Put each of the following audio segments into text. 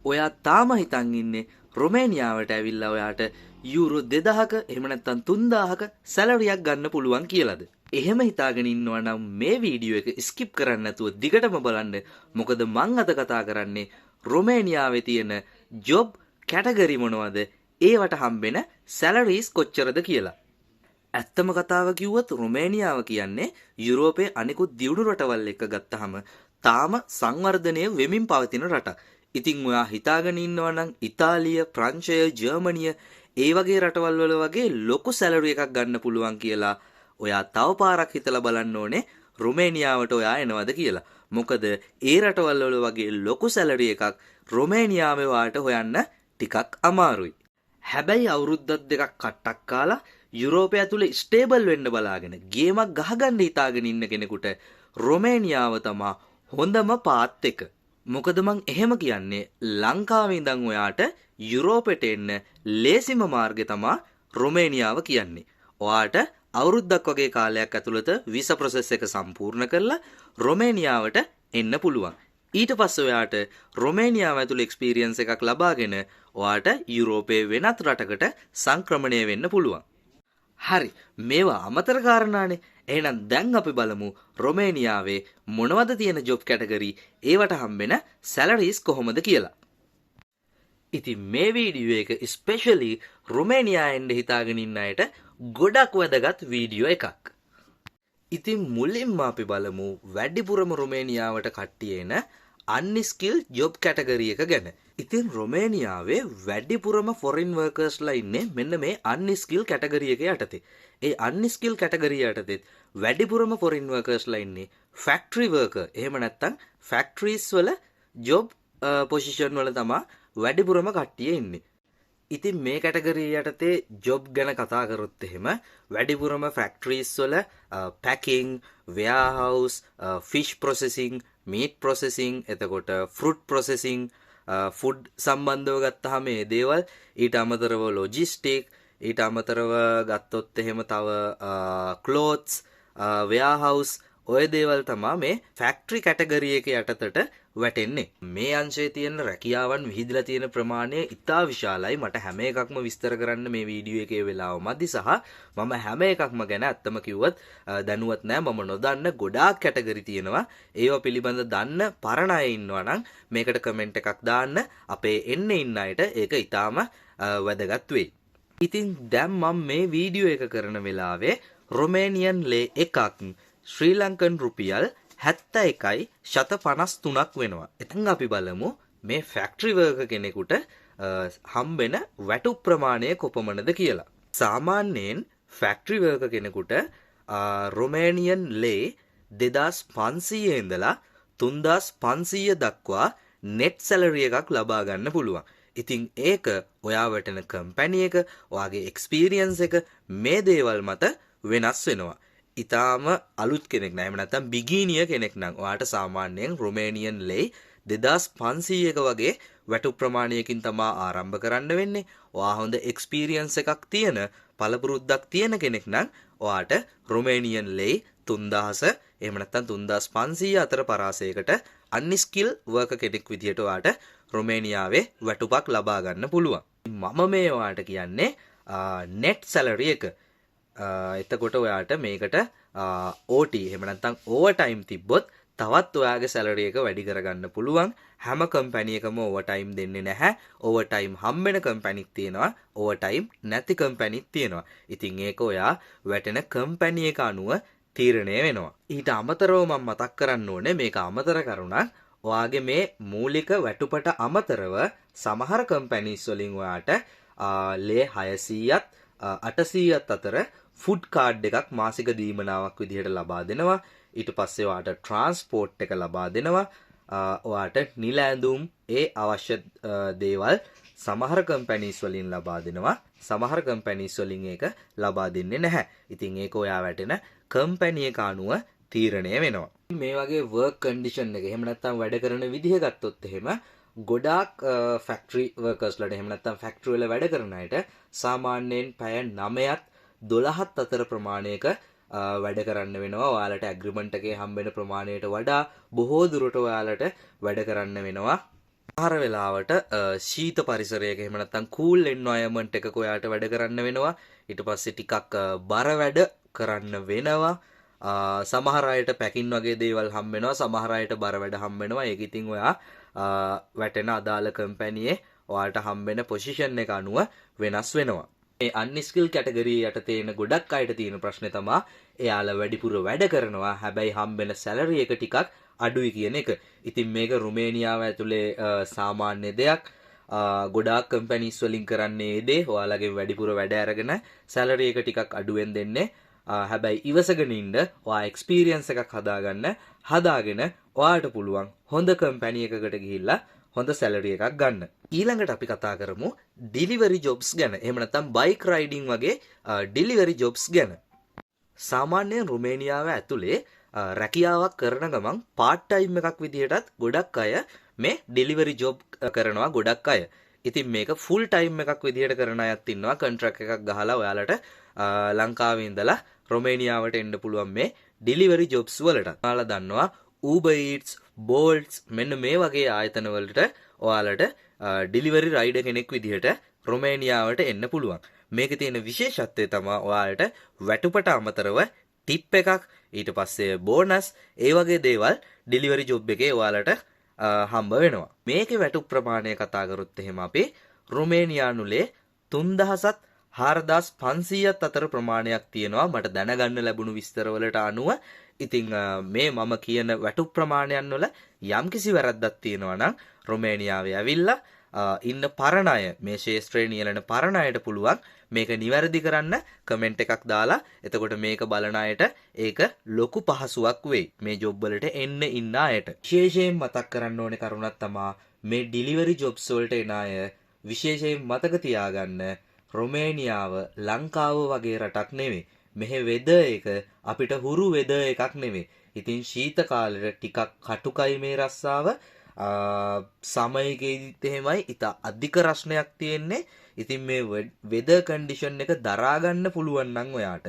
ඔයා තාම හිතන් ඉන්නේ රොමේනියාවට ඇවිල්ලා ඔයාට යූරෝ 2000ක එහෙම නැත්නම් 3000ක සැලරියක් ගන්න පුළුවන් කියලාද? එහෙම හිතාගෙන ඉන්නවා නම් මේ වීඩියෝ එක ස්කිප් කරන්න නැතුව දිගටම බලන්න. මොකද මං අද කතා කරන්නේ රොමේනියාවේ තියෙන ජොබ් කැටගරි මොනවද? ඒවට හම්බෙන සැලරිස් කොච්චරද කියලා. ඇත්තම කතාව කිව්වොත් රොමේනියාව කියන්නේ යුරෝපයේ අනිකුත් දියුණු රටවල් එක්ක ගත්තහම තාම සංවර්ධනය වෙමින් පවතින රටක්. ඉතින් ඔයා හිතාගෙන ඉන්නවා නම් ඉතාලිය, ප්‍රංශය, ජර්මනිය ඒ වගේ රටවල් වල වගේ ලොකු සැලරි එකක් ගන්න පුළුවන් කියලා ඔයා තව පාරක් හිතලා බලන්න ඕනේ රොමේනියාවට ඔයා එනවද කියලා. මොකද ඒ රටවල් වල වගේ ලොකු සැලරි එකක් රොමේනියාවේ වාට හොයන්න ටිකක් අමාරුයි. හැබැයි අවුරුද්දක් දෙකක් කට්ටක් කාලා යුරෝපය ඇතුලේ ස්ටේබල් වෙන්න බලාගෙන ගේමක් ගහගන්න හිතාගෙන ඉන්න කෙනෙකුට රොමේනියාව තමා හොඳම පාත් එක. මොකද මං එහෙම කියන්නේ ලංකාවේ ඉඳන් ඔයාට යුරෝපෙට එන්න ලේසිම මාර්ගය තමා රොමේනියාව කියන්නේ. ඔයාට අවුරුද්දක් වගේ කාලයක් ඇතුළත වීසා ප්‍රොසෙස් එක සම්පූර්ණ කරලා රොමේනියාවට එන්න පුළුවන්. ඊට පස්සේ ඔයාට රොමේනියාව ඇතුළේ එක්ස්පීරියන්ස් එකක් ලබාගෙන ඔයාට යුරෝපයේ වෙනත් රටකට සංක්‍රමණය වෙන්න පුළුවන්. හරි, මේවා අමතර කාරණානේ. එහෙනම් දැන් අපි බලමු රොමේනියාවේ මොනවද තියෙන ජොබ් කැටගරි ඒවට හම්බෙන සැලරිස් කොහොමද කියලා. ඉතින් මේ වීඩියෝ එක ස්පෙෂලි රොමේනියාවෙන් හිතාගෙන ඉන්න අයට ගොඩක් වැදගත් වීඩියෝ එකක්. ඉතින් මුලින්ම අපි බලමු වැඩිපුරම රොමේනියාවට කට්ටිය එන අන්ස්කිල් ජොබ් කැටගරි එක ගැන. ඉතින් රොමේනියාවේ වැඩිපුරම ෆොරින් වර්කර්ස්ලා ඉන්නේ මෙන්න මේ අන්ස්කිල් කැටගරි එක යටතේ. ඒ අන්ස්කිල් කැටගරි යටතේ වැඩිපුරම ෆොරින් වර්කර්ස්ලා ඉන්නේ ෆැක්ටරි වර්කර්. එහෙම නැත්නම් ෆැක්ටරිස් වල ජොබ් පොසිෂන් වල තමයි වැඩිපුරම කට්ටිය ඉන්නේ. ඉතින් මේ කැටගරි යටතේ ජොබ් ගැන කතා කරොත් එහෙම වැඩිපුරම ෆැක්ටරිස් වල packing, warehouse, fish processing, meat processing, එතකොට ෆෘට් ප්‍රොසෙසිං, ෆුඩ් සම්බන්ධව ගත්තාම මේ දේවල්, ඊට අමතරව ලොජිස්ටික්, ඊට අමතරව ගත්තොත් එහෙම තව ක්ලෝත්ස්, වෙයාර්හවුස් ඔය දේවල් තමයි මේ ෆැක්ටරි කැටගරි එක යටතට වැටෙන්නේ. මේ අංශයේ තියෙන රැකියාවන් විහිදලා තියෙන ප්‍රමාණය ඉතා විශාලයි. මට හැම එකක්ම විස්තර කරන්න මේ වීඩියෝ එකේ වෙලාව මදි සහ මම හැම එකක්ම ගැන ඇත්තම කිව්වොත් දැනුවත් නෑ. මම නොදන්න ගොඩාක් කැටගරි තියෙනවා. ඒවා පිළිබඳ දන්න පරණ අය ඉන්නවා නම් මේකට කමෙන්ට් එකක් දාන්න. අපේ එන්නේ ඉන්න අයට ඒක ඉතාම වැදගත් වෙයි. ඉතින් දැන් මම මේ වීඩියෝ එක කරන වෙලාවේ රොමේනියන් ලේ එකක් ශ්‍රී ලංකන් රුපියල් 71.53ක් වෙනවා. එතෙන් අපි බලමු මේ ෆැක්ටරි වර්කර් කෙනෙකුට හම්බෙන වැටු ප්‍රමාණය කොපමණද කියලා. සාමාන්‍යයෙන් ෆැක්ටරි වර්කර් කෙනෙකුට රොමේනියන් ලේ 2500 ඉඳලා 3500 දක්වා net salary එකක් ලබා ගන්න පුළුවන්. ඉතින් ඒක ඔයා වැටෙන කම්පැනි එක, ඔයාගේ එක්ස්පීරියන්ස් එක මේ දේවල් මත වෙනස් වෙනවා. ඉතාම අලුත් කෙනෙක් නම් එහෙම නැත්නම් බිගිනියර් කෙනෙක් නම් ඔයාට සාමාන්‍යයෙන් රොමේනියන් ලේ 2500ක වගේ වැටු ප්‍රමාණයකින් තමයි ආරම්භ කරන්න වෙන්නේ. ඔයා හොඳ එක්ස්පීරියන්ස් එකක් තියෙන, පළපුරුද්දක් තියෙන කෙනෙක් නම් ඔයාට රොමේනියන් ලේ 3000 එහෙම නැත්නම් 3500 අතර පරාසයකට අන්ස්කිල් වර්කර් කෙනෙක් විදියට ඔයාට රොමේනියාවේ වැටුපක් ලබා ගන්න පුළුවන්. මම මේ ඔයාට කියන්නේ net salary එක. එතකොට ඔයාට මේකට OT එහෙම නැත්නම් ඕවර් ටයිම් තිබ්බොත් තවත් ඔයාගේ සැලරි එක වැඩි කරගන්න පුළුවන්. හැම කම්පැනි එකම ඕවර් ටයිම් දෙන්නේ නැහැ. ඕවර් ටයිම් හම්බෙන කම්පැනිත් තියෙනවා, ඕවර් ටයිම් නැති කම්පැනිත් තියෙනවා. ඉතින් ඒක ඔයා වැටෙන කම්පැනි එක අනුව තීරණය වෙනවා. ඊට අමතරව මම මතක් කරන්න ඕනේ මේක අමතර කරුණක්. ඔයාගේ මේ මූලික වැටුපට අමතරව සමහර කම්පැනිස් වලින් ඔයාට ලේ 600ත් 800ත් අතර ෆුඩ් කාඩ් එකක් මාසික දීමනාවක් විදිහට ලබා දෙනවා. ඊට පස්සේ ඔයාට ට්‍රාන්ස්පෝර්ට් එක ලබා දෙනවා. ඔයාට නිල ඇඳුම් ඒ අවශ්‍ය දේවල් සමහර කම්පැනිස් වලින් ලබා දෙනවා. සමහර කම්පැනිස් වලින් ඒක ලබා දෙන්නේ නැහැ. ඉතින් ඒක ඔයා වැටෙන කම්පැනි එක අනුව තීරණය වෙනවා. මේ වගේ වර්ක් කන්ඩිෂන් එක එහෙම නැත්නම් වැඩ කරන විදිහ ගත්තොත් එහෙම ගොඩාක් ෆැක්ටරි වර්කර්ස්ලාට එහෙම නැත්නම් ෆැක්ටරි වල වැඩ කරන අයට සාමාන්‍යයෙන් පැය 9ත් 12ත් අතර ප්‍රමාණයක වැඩ කරන්න වෙනවා. ඔයාලට ඇග්‍රීමන්ට් එකේ හම්බෙන ප්‍රමාණයට වඩා බොහෝ දුරට ඔයාලට වැඩ කරන්න වෙනවා. සමහර වෙලාවට ශීත පරිසරයක එහෙම නැත්නම් කූල් එන්වයරන්මන්ට් එකක ඔයාට වැඩ කරන්න වෙනවා. ඊට පස්සේ ටිකක් බර වැඩ කරන්න වෙනවා. සමහර අයට පැකින් වගේ දේවල් හම්බ වෙනවා. සමහර අයට බර වැඩ හම්බ වෙනවා. ඒක ඉතින් ඔයා වැටෙන අදාළ කම්පැනියේ ඔයාලට හම්බ වෙන පොසිෂන් එක අනුව වෙනස් වෙනවා. මේ අන්ස්කිල් කැටගරිය යටතේ එන ගොඩක් අයට තියෙන ප්‍රශ්නේ තමයි එයාලා වැඩිපුර වැඩ කරනවා. හැබැයි හම්බෙන සැලරි එක ටිකක් අඩුයි කියන එක. ඉතින් මේක රුමේනියාව ඇතුලේ සාමාන්‍ය දෙයක්. ගොඩාක් කම්පැනිස් වලින් කරන්නේ ඒ දේ. ඔයාලගේ වැඩිපුර වැඩ අරගෙන සැලරි එක ටිකක් අඩුවෙන් දෙන්නේ. හැබැයි ඉවසගෙන ඉන්න ඔයා එක්ස්පීරියන්ස් එකක් හදාගෙන ඔයාට පුළුවන් හොඳ කම්පැනි එකකට ගිහිල්ලා හොඳ සැලරි එකක් ගන්න. ඊළඟට අපි කතා කරමු ඩිලිවරි ජොබ්ස් ගැන. එහෙම නැත්නම් බයික් රයිඩින් වගේ ඩිලිවරි ජොබ්ස් ගැන. සාමාන්‍යයෙන් රුමේනියාව ඇතුලේ රැකියාවක් කරන ගමන් පාර්ට් ටයිම් එකක් විදිහටත් ගොඩක් අය මේ ඩිලිවරි ජොබ් කරනවා ගොඩක් අය. ඉතින් මේක ෆුල් ටයිම් එකක් විදිහට කරන අයත් ඉන්නවා. කොන්ට්‍රැක්ට් එකක් ගහලා ඔයාලට ලංකාවේ ඉඳලා රුමේනියාවට එන්න පුළුවන් මේ ඩිලිවරි ජොබ්ස් වලට. ඔයාලා දන්නවා Uber Eats, Bolt මෙන්න මේ වගේ ආයතන වලට ඔයාලට ඩිලිවරි රයිඩර් කෙනෙක් විදිහට රුමේනියාවට එන්න පුළුවන්. මේකේ තියෙන විශේෂත්වය තමයි ඔයාලට වැටුපට අමතරව ටිප් එකක් ඊට පස්සේ බෝනස් ඒ වගේ දේවල් ඩිලිවරි ජොබ් එකේ ඔයාලට හම්බ වෙනවා. මේකේ වැටුප් ප්‍රමාණය කතා කරොත් එහෙම අපි රුමේනියානුලේ 3000ත් 4500ත් අතර ප්‍රමාණයක් තියෙනවා මට දැනගන්න ලැබුණු විස්තරවලට අනුව. ඉතින් මේ මම කියන වැටුප් ප්‍රමාණයන් වල යම්කිසි වැරද්දක් තියෙනවා නම් රුමේනියාවේ ඇවිල්ලා ඉන්න පරණ අය මේ ශේෂ්ත්‍රයේ නියැලෙන පරණ අයට පුළුවන් මේක නිවැරදි කරන්න කමෙන්ට් එකක් දාලා එතකොට මේක බලන අයට ඒක ලොකු පහසුවක් වෙයි මේ ජොබ් වලට එන්න ඉන්න අයට. විශේෂයෙන් මතක් කරන්න ඕනේ කරුණක් තමයි මේ ඩිලිවරි ජොබ්ස් වලට එන අය විශේෂයෙන් මතක තියාගන්න රුමේනියාව ලංකාව වගේ රටක් නෙවෙයි. මෙහෙ වෙදර් එක අපිට හුරු වෙදර් එකක් නෙවෙයි. ඉතින් ශීත කාලෙට ටිකක් කටුකයි මේ රස්සාව. සමයකෙදිත් එහෙමයි ඉත අධික රස්නයක් තියෙන්නේ. ඉතින් මේ වෙදර් කන්ඩිෂන් එක දරා ගන්න පුළුවන් නම් ඔයාට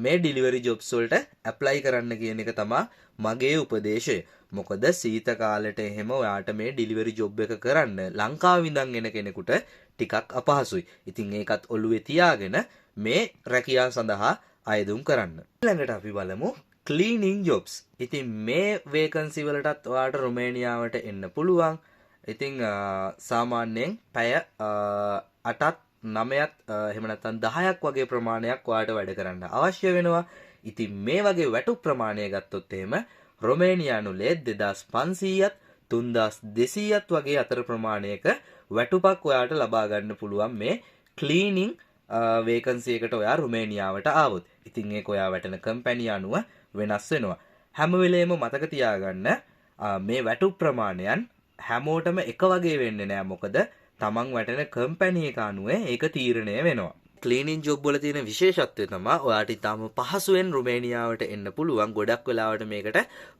මේ ඩිලිවරි ජොබ්ස් වලට ඇප්ලයි කරන්න කියන එක තමයි මගේ උපදේශය. මොකද සීත කාලෙට එහෙම ඔයාට මේ ඩිලිවරි ජොබ් එක කරන්න ලංකාවේ ඉඳන් එන කෙනෙකුට ටිකක් අපහසුයි. ඉතින් ඒකත් ඔළුවේ තියාගෙන මේ රැකියාව සඳහා අයදුම් කරන්න. ඊළඟට අපි බලමු ක්ලීනින් ජොබ්ස්. ඉතින් මේ වේකන්සි වලටත් ඔයාට රුමේනියාවට එන්න පුළුවන්. ඉතින් සාමාන්‍යයෙන් පැය 8ත් 9ත් එහෙම නැත්නම් 10ක් වගේ ප්‍රමාණයක් ඔයාට වැඩ කරන්න අවශ්‍ය වෙනවා. ඉතින් මේ වගේ වැටුප් ප්‍රමාණය ගත්තොත් එහෙම රුමේනියානුලේ 2500ත් 3200ත් වගේ අතර ප්‍රමාණයක වැටුපක් ඔයාට ලබා ගන්න පුළුවන් මේ ක්ලීනින් වේකන්සි එකට ඔයා රුමේනියාවට ආවොත්. ඉතින් ඒක ඔයා වැටෙන කම්පැනි අනුව වෙනස් වෙනවා. හැම වෙලේම මතක තියාගන්න මේ වැටුප් ප්‍රමාණයන් හැමෝටම එක වගේ වෙන්නේ නැහැ. මොකද තමන් වැටෙන කම්පැනි එක අනුව ඒක තීරණය වෙනවා. ක්ලීනින් ජොබ් වල තියෙන විශේෂත්වය තමයි ඔයාට ඊටම පහසුවෙන් රුමේනියාවට එන්න පුළුවන්. ගොඩක් වෙලාවට මේකට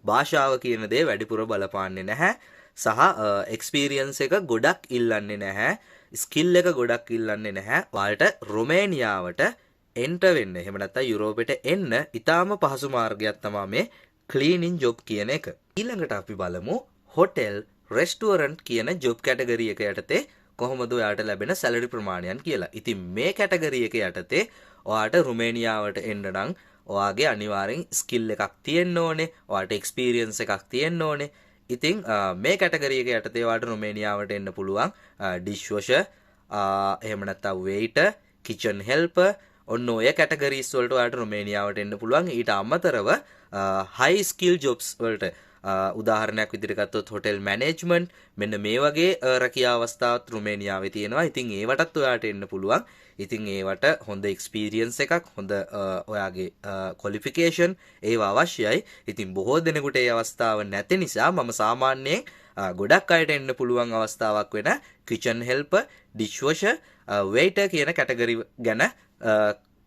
භාෂාව කියන දේ වැඩිපුර බලපාන්නේ නැහැ. සහ එක්ස්පීරියන්ස් එක ගොඩක් ඉල්ලන්නේ නැහැ. ස්කිල් එක ගොඩක් ඉල්ලන්නේ නැහැ. ඔයාලට රුමේනියාවට එන්ටර් වෙන්න එහෙම නැත්නම් යුරෝපෙට එන්න ඊටාම පහසු මාර්ගයක් තමයි මේ ක්ලීනින් ජොබ් කියන එක. ඊළඟට අපි බලමු හොටෙල් රෙස්ටුරන්ට් කියන ජොබ් කැටගරි එක යටතේ කොහොමද ඔයාට ලැබෙන සැලරි ප්‍රමාණයන් කියලා. ඉතින් මේ කැටගරි එක යටතේ ඔයාට රුමේනියාවට එන්න නම් ඔයාගේ අනිවාර්යෙන් ස්කිල් එකක් තියෙන්න ඕනේ. ඔයාට එක්ස්පීරියන්ස් එකක් තියෙන්න ඕනේ. ඉතින් මේ කැටගරි එක යටතේ ඔයාට රුමේනියාවට එන්න පුළුවන් ඩිෂ්වොෂර් එහෙම නැත්නම් වෙයිටර් කිචන් හෙල්පර් ඔන්න ඔය කැටගරීස් වලට ඔයාට රුමේනියාවට එන්න පුළුවන්. ඊට අමතරව හයි ස්කිල් ජොබ්ස් වලට උදාහරණයක් විදිහට ගත්තොත් හොටෙල් මැනේජ්මන්ට් මෙන්න මේ වගේ රැකියා අවස්ථාවත් රුමේනියාවේ තියෙනවා. ඉතින් ඒවටත් ඔයාට එන්න පුළුවන්. ඉතින් ඒවට හොඳ එක්ස්පීරියන්ස් එකක් හොඳ ඔයාගේ ක්වොලිෆිකේෂන් ඒවා අවශ්‍යයි. ඉතින් බොහෝ දෙනෙකුට ඒ අවස්ථාව නැති නිසා මම සාමාන්‍යයෙන් ගොඩක් අයට එන්න පුළුවන් අවස්ථාවක් වෙන කිචන් හෙල්පර් ඩිෂ්වොෂර් වෙයිටර් කියන කැටගරි ගැන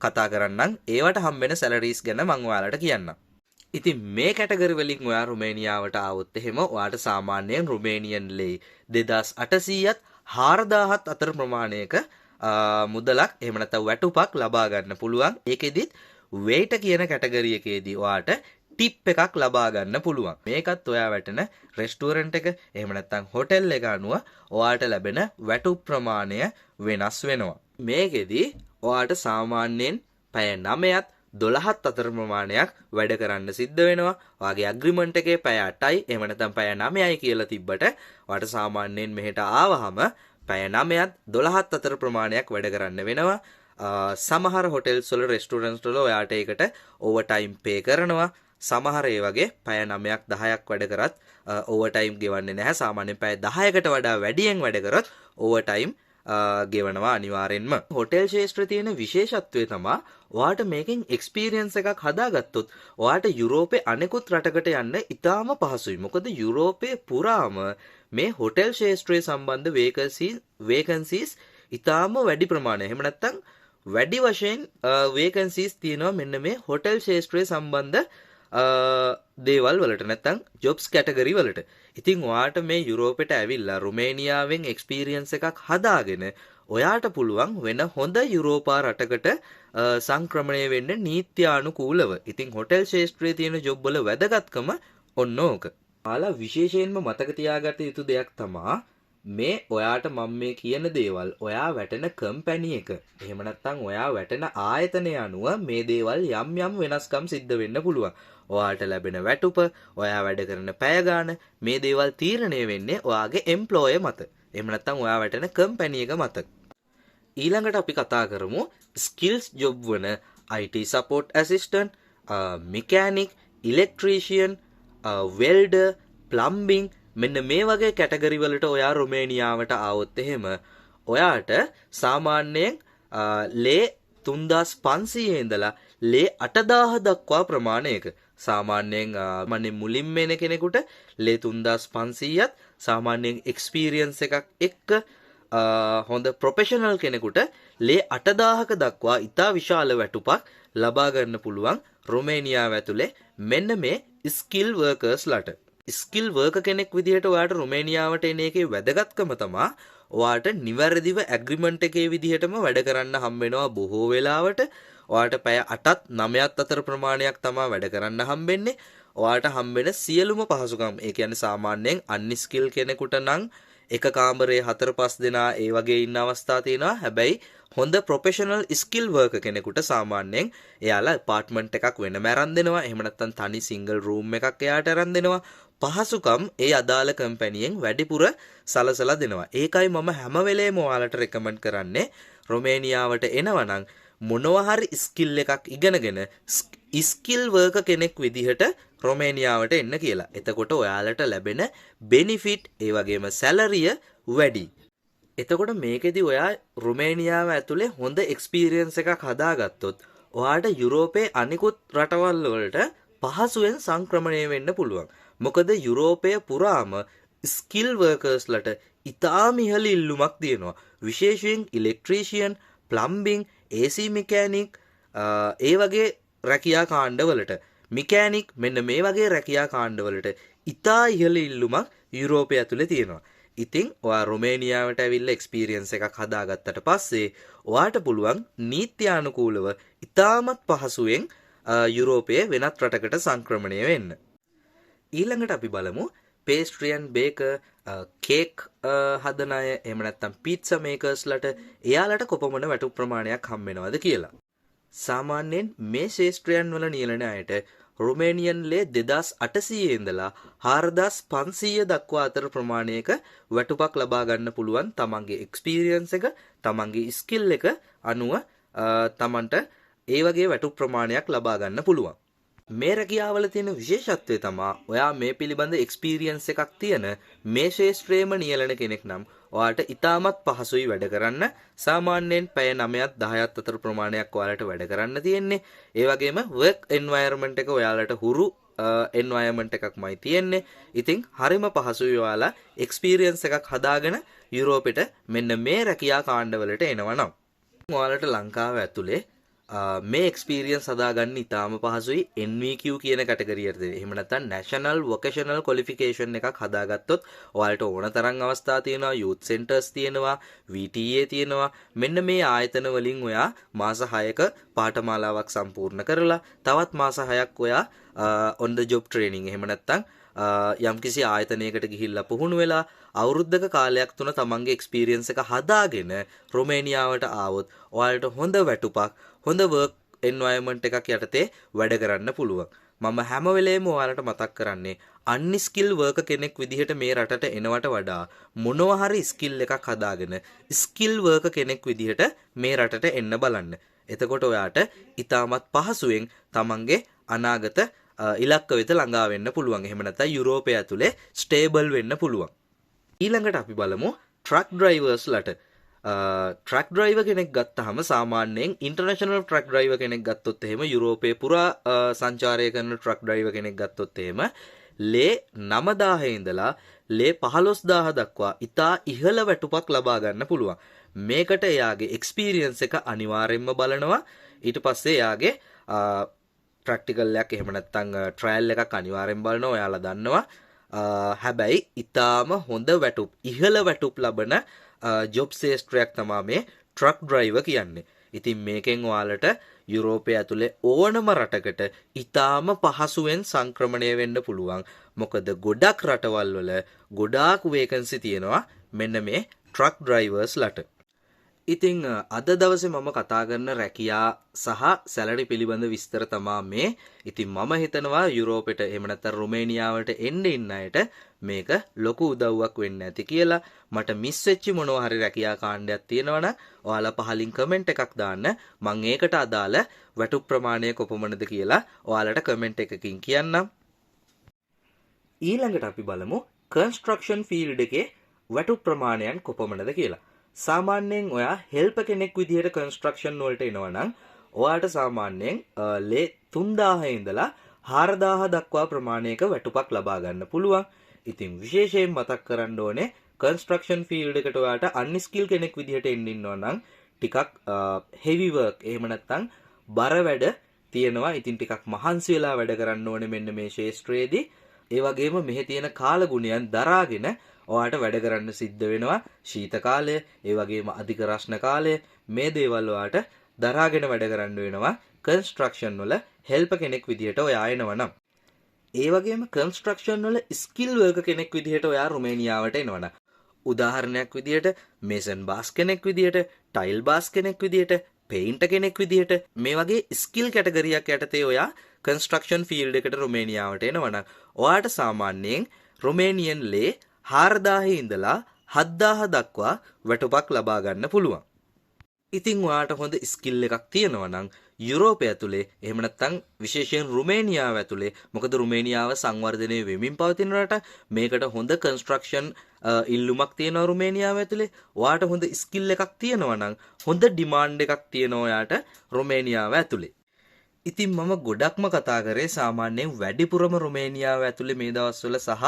කතා කරන්නම්. ඒවට හම්බෙන සැලරීස් ගැන මම ඔයාලට කියන්නම්. ඉතින් මේ කැටගරි වලින් ඔයා රුමේනියාවට ආවොත් එහෙම ඔයාට සාමාන්‍යයෙන් රුමේනියන් ලේ 2800ත් 4000ත් අතර ප්‍රමාණයක මුදලක් එහෙම නැත්නම් වැටුපක් ලබා ගන්න පුළුවන්. ඒකෙදිත් වේට කියන කැටගරි එකේදී ඔයාට ටිප් එකක් ලබා ගන්න පුළුවන්. මේකත් ඔයා වැටෙන රෙස්ටුරන්ට් එක එහෙම නැත්නම් හොටෙල් එක අනුව ඔයාට ලැබෙන වැටුප් ප්‍රමාණය වෙනස් වෙනවා. මේකෙදි ඔයාට සාමාන්‍යයෙන් පැය 9ත් 12ත් අතර ප්‍රමාණයක් වැඩ කරන්න සිද්ධ වෙනවා. ඔයාගේ ඇග්‍රීමන්ට් එකේ පැය 8යි එහෙම නැත්නම් පැය 9යි කියලා තිබ්බට ඔයාට සාමාන්‍යයෙන් මෙහෙට ආවහම පැය 9ත් 12ත් අතර ප්‍රමාණයක් වැඩ කරන්න වෙනවා. සමහර හොටෙල්ස් වල රෙස්ටුරන්ට්ස් වල ඔයාට ඒකට ඕවර් ටයිම් පේ කරනවා. සමහර ඒ වගේ පැය 9ක් 10ක් වැඩ කරත් ඕවර් ටයිම් ගෙවන්නේ නැහැ. සාමාන්‍යයෙන් පැය 10කට වඩා වැඩියෙන් වැඩ කරොත් ඕවර් ටයිම් ගෙවනවා අනිවාර්යෙන්ම. හොටෙල් ශාස්ත්‍රයේ තියෙන විශේෂත්වය තමයි ඔයාට මේකෙන් එක්ස්පීරියන්ස් එකක් හදාගත්තොත් ඔයාට යුරෝපේ අනෙකුත් රටකට යන්න ඉතාම පහසුයි. මොකද යුරෝපේ පුරාම මේ හොටෙල් ශාස්ත්‍රයේ සම්බන්ධ වේකන්සීස් ඉතාම වැඩි ප්‍රමාණයක්. එහෙම නැත්නම් වැඩි වශයෙන් වේකන්සීස් තියෙනවා මෙන්න මේ හොටෙල් ශාස්ත්‍රයේ සම්බන්ධ දේවල් වලට නැත්නම් ජොබ්ස් කැටගරි වලට. ඉතින් ඔයාට මේ යුරෝපෙට ඇවිල්ලා රුමේනියාවෙන් එක්ස්පීරියන්ස් එකක් හදාගෙන ඔයාට පුළුවන් වෙන හොඳ යුරෝපා රටකට සංක්‍රමණය වෙන්න නීත්‍යානුකූලව. ඉතින් හොටෙල් ශාස්ත්‍රයේ තියෙන ජොබ් වල වැදගත්කම ඔන්න ඕක. ඔයාලා විශේෂයෙන්ම මතක තියාගත යුතු දෙයක් තමයි මේ ඔයාට මම මේ කියන දේවල් ඔයා වැටෙන කම්පැනි එක එහෙම නැත්නම් ඔයා වැටෙන ආයතනය අනුව මේ දේවල් යම් යම් වෙනස්කම් සිද්ධ වෙන්න පුළුවන්. ඔයාට ලැබෙන වැටුප, ඔයා වැඩ කරන පැය ගාන මේ දේවල් තීරණය වෙන්නේ ඔයාගේ එම්ප්ලොයර් මත. එහෙම නැත්නම් ඔයා වැටෙන කම්පැනි එක මත. ඊළඟට අපි කතා කරමු ස්කිල්ස් ජොබ් වන IT support assistant, mechanic, electrician, welder, plumbing මෙන්න මේ වගේ කැටගරි වලට ඔයා රුමේනියාවට ආවොත් එහෙම ඔයාට සාමාන්‍යයෙන් ලේ 3500 ඉඳලා ලේ 8000 දක්වා ප්‍රමාණයක සාමාන්‍යයෙන් මුලින්ම එන කෙනෙකුට ලේ 3500ත් සාමාන්‍යයෙන් එක්ස්පීරියන්ස් එකක් එක්ක හොඳ ප්‍රොෆෙෂනල් කෙනෙකුට ලේ 8000ක දක්වා ඉතා විශාල වැටුපක් ලබා ගන්න පුළුවන් රුමේනියාව ඇතුලේ මෙන්න මේ ස්කිල් වර්කර්ස්ලාට. ස්කිල් වර්ක කෙනෙක් විදිහට ඔයාට රුමේනියාවට එන එකේ වැදගත්කම තමයි ඔයාට නිවැරදිව ඇග්‍රීමන්ට් එකේ විදිහටම වැඩ කරන්න හම්බ වෙනවා බොහෝ වෙලාවට. ඔයාට පැය 8ත් 9ත් අතර ප්‍රමාණයක් තමයි වැඩ කරන්න හම්බෙන්නේ. ඔයාට හම්බෙන සියලුම පහසුකම් ඒ කියන්නේ සාමාන්‍යයෙන් අන්ස්කිල් කෙනෙකුට නම් එක කාමරේ 4-5 දෙනා ඒ වගේ ඉන්න අවස්ථා තියෙනවා. හැබැයි හොඳ ප්‍රොෆෙෂනල් ස්කිල් වර්ක කෙනෙකුට සාමාන්‍යයෙන් එයාලා ඇපාර්ට්මන්ට් එකක් වෙනම අරන් දෙනවා. එහෙම නැත්නම් තනි සිංගල් රූම් එකක් එයාට අරන් දෙනවා. පහසුකම් ඒ අදාළ කම්පැනියෙන් වැඩිපුර සලසලා දෙනවා. ඒකයි මම හැම වෙලේම ඔයාලට රෙකමන්ඩ් කරන්නේ රුමේනියාවට එනවනම් මොනවා හරි ස්කිල් එකක් ඉගෙනගෙන ස්කිල් වර්ක කෙනෙක් විදිහට රුමේනියාවට එන්න කියලා. එතකොට ඔයාලට ලැබෙන බෙනිෆිට් ඒ වගේම සැලරිය වැඩි. එතකොට මේකෙදි ඔයා රුමේනියාව ඇතුලේ හොඳ එක්ස්පීරියන්ස් එකක් හදාගත්තොත් ඔයාට යුරෝපයේ අනිකුත් රටවල් වලට පහසුවෙන් සංක්‍රමණය වෙන්න පුළුවන්. මොකද යුරෝපය පුරාම ස්කිල් වර්කර්ස්ලට ඉතාම ඉහළ ඉල්ලුමක් තියෙනවා. විශේෂයෙන් ඉලෙක්ට්‍රීෂියන්, ප්ලම්බින්, AC මෙකැනික් ඒ වගේ රැකියා කාණ්ඩවලට, මෙකැනික් මෙන්න මේ වගේ රැකියා කාණ්ඩවලට ඉතා ඉහළ ඉල්ලුමක් යුරෝපය ඇතුලේ තියෙනවා. ඉතින් ඔයා රුමේනියාවට ඇවිල්ලා එක්ස්පීරියන්ස් එකක් හදාගත්තට පස්සේ ඔයාට පුළුවන් නීත්‍යානුකූලව ඉතාමත් පහසුවෙන් යුරෝපයේ වෙනත් රටකට සංක්‍රමණය වෙන්න. ඊළඟට අපි බලමු පේස්ට්‍රියන් බේකර්, කේක් හදන අය, එහෙම නැත්නම් පීට්සා මේකර්ස්ලට එයාලට කොපමණ වැටුප් ප්‍රමාණයක් හම්බ වෙනවද කියලා. සාමාන්‍යයෙන් මේ ශේෂ්ත්‍රයන් වල නියැලෙන අයට රුමේනියන් ලේ 2800 ඉඳලා 4500 දක්වා අතර ප්‍රමාණයක වැටුපක් ලබා ගන්න පුළුවන්. තමන්ගේ එක්ස්පීරියන්ස් එක, තමන්ගේ ස්කිල් එක අනුව තමන්ට ඒ වගේ වැටුප් ප්‍රමාණයක් ලබා ගන්න පුළුවන්. මේ රැකියාවල තියෙන විශේෂත්වය තමයි ඔයා මේ පිළිබඳ එක්ස්පීරියන්ස් එකක් තියෙන මේ ශේෂ්ත්‍රයේම නියැලෙන කෙනෙක් නම් ඔයාට ඉතාමත් පහසුයි වැඩ කරන්න. සාමාන්‍යයෙන් පැය 9ත් 10ත් අතර ප්‍රමාණයක් ඔයාලට වැඩ කරන්න තියෙන්නේ. ඒ වගේම වර්ක් එන්වයරන්මන්ට් එක ඔයාලට හුරු එන්වයරන්මන්ට් එකක්මයි තියෙන්නේ. ඉතින් හරිම පහසුයි ඔයාලා එක්ස්පීරියන්ස් එකක් හදාගෙන යුරෝපෙට මෙන්න මේ රැකියා කාණ්ඩවලට එනවා නම්. ඔයාලට ලංකාව ඇතුලේ මේ එක්ස්පීරියන්ස් හදාගන්න ඉතාම පහසුයි NVQ කියන කැටගරියට. එහෙම නැත්නම් National Vocational Qualification එකක් හදාගත්තොත් ඔයාලට ඕන තරම් අවස්ථා තියෙනවා, youth centers තියෙනවා, VTA තියෙනවා. මෙන්න මේ ආයතන වලින් ඔයා මාස 6ක පාඨමාලාවක් සම්පූර්ණ කරලා තවත් මාස 6ක් ඔයා on the job training එහෙම නැත්නම් යම්කිසි ආයතනයකට ගිහිල්ලා පුහුණු වෙලා අවුරුද්දක කාලයක් තුන තමන්ගේ එක්ස්පීරියන්ස් එක හදාගෙන රොමේනියාවට ආවොත් ඔයාලට හොඳ වැටුපක් හොඳ වර්ක් එන්වයරන්මන්ට් එකක් යටතේ වැඩ කරන්න පුළුවන්. මම හැම වෙලේම ඔයාලට මතක් කරන්නේ අන්ස්කිල් වර්කර් කෙනෙක් විදිහට මේ රටට එනවට වඩා මොනවා හරි ස්කිල් එකක් හදාගෙන ස්කිල් වර්කර් කෙනෙක් විදිහට මේ රටට එන්න බලන්න. එතකොට ඔයාට ඉතාමත් පහසුවෙන් තමන්ගේ අනාගත ඉලක්ක වෙත ළඟා වෙන්න පුළුවන්. එහෙම නැත්නම් යුරෝපය ඇතුලේ ස්ටේබල් වෙන්න පුළුවන්. ඊළඟට අපි බලමු ට්‍රක් ඩ්‍රයිවර්ස්ලට. ට්‍රක් ඩ්‍රයිවර් කෙනෙක් ගත්තාම සාමාන්‍යයෙන් ඉන්ටර්නැෂනල් ට්‍රක් ඩ්‍රයිවර් කෙනෙක් ගත්තොත් එහෙම යුරෝපයේ පුරා සංචාරය කරන ට්‍රක් ඩ්‍රයිවර් කෙනෙක් ගත්තොත් එහෙම ලේ 9000 ඉඳලා ලේ 15000 දක්වා ඉතා ඉහළ වැටුපක් ලබා ගන්න පුළුවන්. මේකට එයාගේ එක්ස්පීරියන්ස් එක අනිවාර්යයෙන්ම බලනවා. ඊට පස්සේ එයාගේ ප්‍රැක්ටිකල් එකක් එහෙම නැත්නම් ට්‍රයල් එකක් අනිවාර්යෙන් බලනවා. ඔයාලා දන්නවා. හැබැයි ඊටාම හොඳ වැටුප් ඉහළ වැටුප් ලබන ජොබ් ශේෂ්ත්‍රයක් තමයි මේ ට්‍රක් ඩ්‍රයිවර් කියන්නේ. ඉතින් මේකෙන් ඔයාලට යුරෝපය ඇතුලේ ඕනම රටකට ඊටාම පහසුවෙන් සංක්‍රමණය වෙන්න පුළුවන්. මොකද ගොඩක් රටවල් වල ගොඩාක් වේකන්සි තියෙනවා මෙන්න මේ ට්‍රක් ඩ්‍රයිවර්ස්ලට. ඉතින් අද දවසේ මම කතා කරන රැකියා සහ සැලරි පිළිබඳ විස්තර තමා මේ. ඉතින් මම හිතනවා යුරෝපෙට එහෙම නැත්නම් රුමේනියාවට එන්න ඉන්න අයට මේක ලොකු උදව්වක් වෙන්න ඇති කියලා. මට මිස් වෙච්ච මොනවා හරි රැකියා කාණ්ඩයක් තියෙනවා නම් ඔයාලා පහලින් කමෙන්ට් එකක් දාන්න. මම ඒකට අදාළ වැටුප් ප්‍රමාණය කොපමණද කියලා ඔයාලට කමෙන්ට් එකකින් කියන්නම්. ඊළඟට අපි බලමු කන්ස්ට්‍රක්ෂන් ෆීල්ඩ් එකේ වැටුප් ප්‍රමාණයන් කොපමණද කියලා. සාමාන්‍යයෙන් ඔයා හෙල්පර් කෙනෙක් විදිහට කන්ස්ට්‍රක්ෂන් වලට එනවා නම් ඔයාට සාමාන්‍යයෙන් ලේ 3000 ඉඳලා 4000 දක්වා ප්‍රමාණයක වැටුපක් ලබා ගන්න පුළුවන්. ඉතින් විශේෂයෙන් මතක් කරන්න ඕනේ කන්ස්ට්‍රක්ෂන් ෆීල්ඩ් එකට ඔයාට අන්ස්කිල් කෙනෙක් විදිහට එන්න ඉන්නවා නම් ටිකක් හෙවි වර්ක් එහෙම නැත්නම් බර වැඩ තියෙනවා. ඉතින් ටිකක් මහන්සි වෙලා වැඩ කරන්න ඕනේ මෙන්න මේ ශේෂ්ත්‍රයේදී. ඒ වගේම මෙහි තියෙන කාල ගුණයන් දරාගෙන ඔයාට වැඩ කරන්න සිද්ධ වෙනවා. ශීත කාලය, ඒ වගේම අධික රස්න කාලය, මේ දේවල් ඔයාට දරාගෙන වැඩ කරන්න වෙනවා කන්ස්ට්‍රක්ෂන් වල හෙල්පර් කෙනෙක් විදිහට ඔයා එනවා නම්. ඒ වගේම කන්ස්ට්‍රක්ෂන් වල ස්කිල් වර්කර් කෙනෙක් විදිහට ඔයා රුමේනියාවට එනවා නම් උදාහරණයක් විදිහට මේසන් බාස් කෙනෙක් විදිහට, ටයිල් බාස් කෙනෙක් විදිහට, පේන්ටර් කෙනෙක් විදිහට මේ වගේ ස්කිල් කැටගරියක් යටතේ ඔයා කන්ස්ට්‍රක්ෂන් ෆීල්ඩ් එකට රුමේනියාවට එනවා නම් ඔයාට සාමාන්‍යයෙන් රුමේනියන් ලේ 4000 ඉඳලා 7000 දක්වා වැටුපක් ලබා ගන්න පුළුවන්. ඉතින් ඔයාට හොඳ ස්කිල් එකක් තියෙනවා නම් යුරෝපය ඇතුලේ එහෙම නැත්නම් විශේෂයෙන් රුමේනියාව ඇතුලේ, මොකද රුමේනියාව සංවර්ධනය වෙමින් පවතින රට, මේකට හොඳ කන්ස්ට්‍රක්ෂන් ඉල්ලුමක් තියෙනවා රුමේනියාව ඇතුලේ. ඔයාට හොඳ ස්කිල් එකක් තියෙනවා නම් හොඳ ඩිමාන්ඩ් එකක් තියෙනවා ඔයාට රුමේනියාව ඇතුලේ. ඉතින් මම ගොඩක්ම කතා කරේ සාමාන්‍යයෙන් වැඩිපුරම රුමේනියාව ඇතුලේ මේ දවස්වල සහ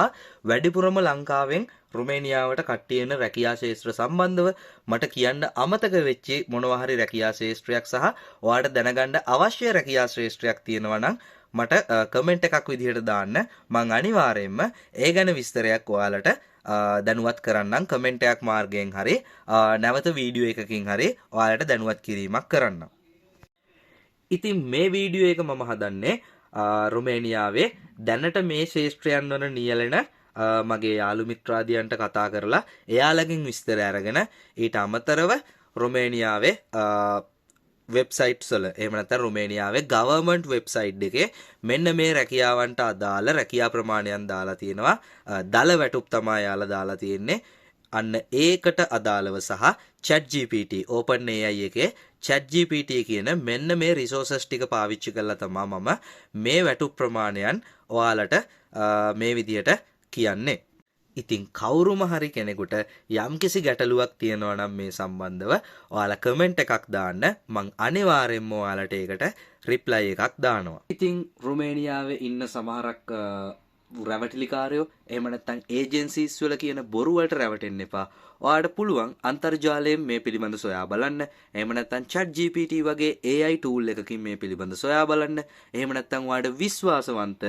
වැඩිපුරම ලංකාවෙන් රුමේනියාවට කට්ටිය එන රැකියා ශාස්ත්‍ර සම්බන්ධව. මට කියන්න අමතක වෙච්ච මොනවා හරි රැකියා ශාස්ත්‍රයක් සහ ඔයාලට දැනගන්න අවශ්‍ය රැකියා ශාස්ත්‍රයක් තියෙනවා නම් මට කමෙන්ට් එකක් විදිහට දාන්න. මම අනිවාර්යයෙන්ම ඒ ගැන විස්තරයක් ඔයාලට දැනුවත් කරන්නම්. කමෙන්ට් එකක් මාර්ගයෙන් හරි නැවත වීඩියෝ එකකින් හරි ඔයාලට දැනුවත් කිරීමක් කරන්නම්. ඉතින් මේ වීඩියෝ එක මම හදන්නේ රුමේනියාවේ දැනට මේ ශාස්ත්‍රයන් වල නියැලෙන මගේ යාළු මිත්‍රාදියන්ට කතා කරලා එයාලගෙන් විස්තර අරගෙන ඊට අමතරව රුමේනියාවේ වෙබ්සයිට්ස් වල එහෙම නැත්නම් රුමේනියාවේ ගවර්න්මන්ට් වෙබ්සයිට් එකේ මෙන්න මේ රැකියාවන්ට අදාළ රැකියා ප්‍රමාණයන් දාලා තියෙනවා. දල වැටුප් තමයි යාලා දාලා තියෙන්නේ. අන්න ඒකට අදාළව සහ ChatGPT OpenAI එකේ ChatGPT කියන මෙන්න මේ රිසෝසස් ටික පාවිච්චි කරලා තමයි මම මේ වැටුප් ප්‍රමාණයන් ඔයාලට මේ විදියට කියන්නේ. ඉතින් කවුරුම හරි කෙනෙකුට යම්කිසි ගැටලුවක් තියෙනවා නම් මේ සම්බන්ධව ඔයාලා කමෙන්ට් එකක් දාන්න. මං අනිවාර්යෙන්ම ඔයාලට ඒකට රිප්ලයි එකක් දානවා. ඉතින් රුමේනියාවේ ඉන්න සමහරක් රැවටිලිකාරයෝ එහෙම නැත්නම් ඒජන්සිස් වල කියන බොරු වලට රැවටෙන්න එපා. ඔයාලට පුළුවන් අන්තර්ජාලයෙන් මේ පිළිබඳ සොයා බලන්න. එහෙම නැත්නම් ChatGPT වගේ AI tool එකකින් මේ පිළිබඳ සොයා බලන්න. එහෙම නැත්නම් ඔයාලට විශ්වාසවන්ත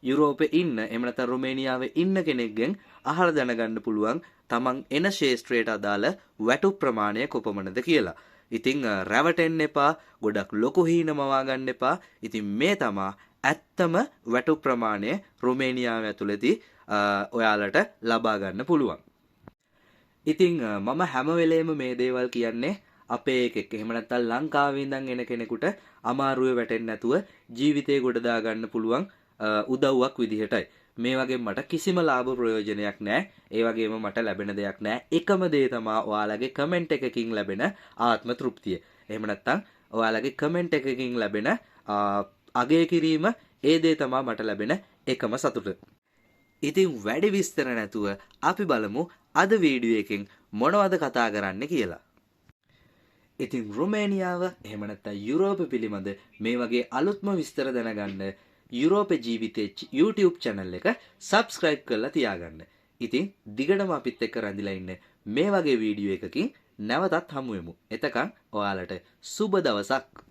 යුරෝපේ ඉන්න එහෙම නැත්නම් රුමේනියාවේ ඉන්න කෙනෙක්ගෙන් අහලා දැනගන්න පුළුවන් තමන් එන ශේෂ්ත්‍රයට අදාළ වැටු ප්‍රමාණය කොපමණද කියලා. ඉතින් රැවටෙන්න එපා, ගොඩක් ලොකු හීනමවා ගන්න එපා. ඉතින් මේ තමා ඇත්තම වැටු ප්‍රමාණය රුමේනියාව ඇතුළතදී ඔයාලට ලබා ගන්න පුළුවන්. ඉතින් මම හැම වෙලේම මේ දේවල් කියන්නේ අපේ එකෙක් එහෙම නැත්නම් ලංකාවේ ඉඳන් එන කෙනෙකුට අමාරුවේ වැටෙන්නේ නැතුව ජීවිතේ ගොඩ දා ගන්න පුළුවන් උදව්වක් විදිහටයි. මේ වගේ මට කිසිම ලාභ ප්‍රයෝජනයක් නැහැ. ඒ වගේම මට ලැබෙන දෙයක් නැහැ. එකම දේ තමයි ඔයාලගේ කමෙන්ට් එකකින් ලැබෙන ආත්ම තෘප්තිය. එහෙම නැත්නම් ඔයාලගේ කමෙන්ට් එකකින් ලැබෙන අගය කිරීම ඒ දේ තමයි මට ලැබෙන එකම සතුට. ඉතින් වැඩි විස්තර නැතුව අපි බලමු අද වීඩියෝ එකෙන් මොනවද කතා කරන්න කියලා. ඉතින් රුමේනියාව එහෙම නැත්නම් යුරෝප පිළිබඳ මේ වගේ අලුත්ම විස්තර දැනගන්න යුරෝප ජීවිතේ YouTube channel එක subscribe කරලා තියාගන්න. ඉතින් දිගටම අපිත් එක්ක රැඳිලා ඉන්න මේ වගේ වීඩියෝ එකකින් නැවතත් හමු වෙමු. එතකන් ඔයාලට සුබ දවසක්.